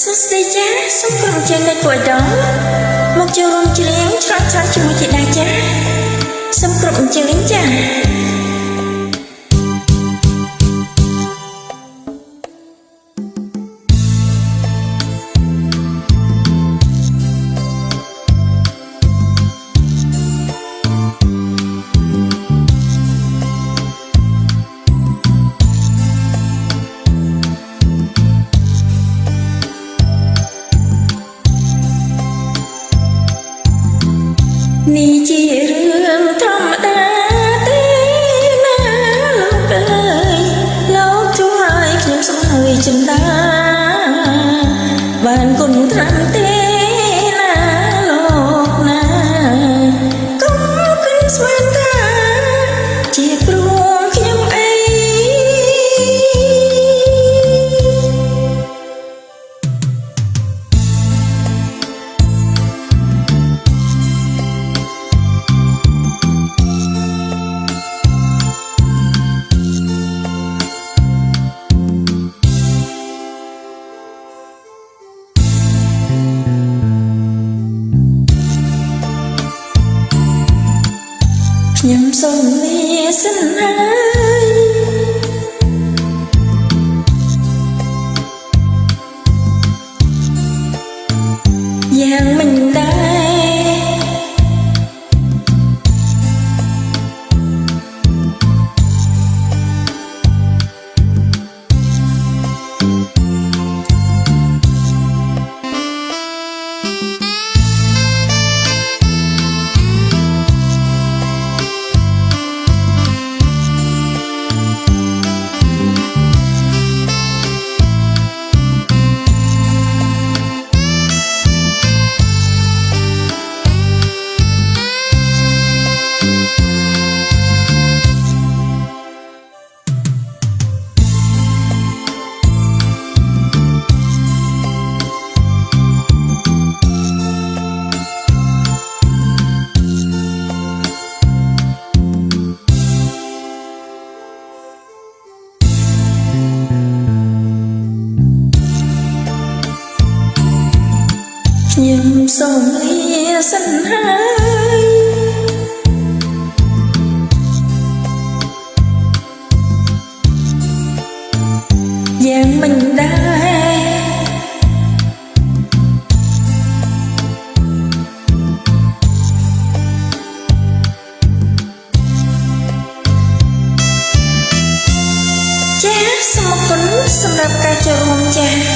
សួស្តីចា៎សូមគោរពជើងនៃគួយដងមកចូលរួមច្រៀងឆ្លងឆ្លាតជាមួយធីតាចា៎សូមគោរពអញ្ជើញចា៎នេះជារឿងធម្មតាទេណាលោកអើយលោកជួយឲ្យខ្ញុំសុខហើយចិន្តាបានគុណត្រាំទេណាលោកណាកុំគិតស្មានថាជាព្រោះខ្ញុំអីខ្ញុំសូមលាសិនហើយយ៉ាងមិនខ្ញុំសូមលាសិនហើយយ៉ាងមិនចា៎សូមអរគុណសម្រាប់ការចូលរួមចា៎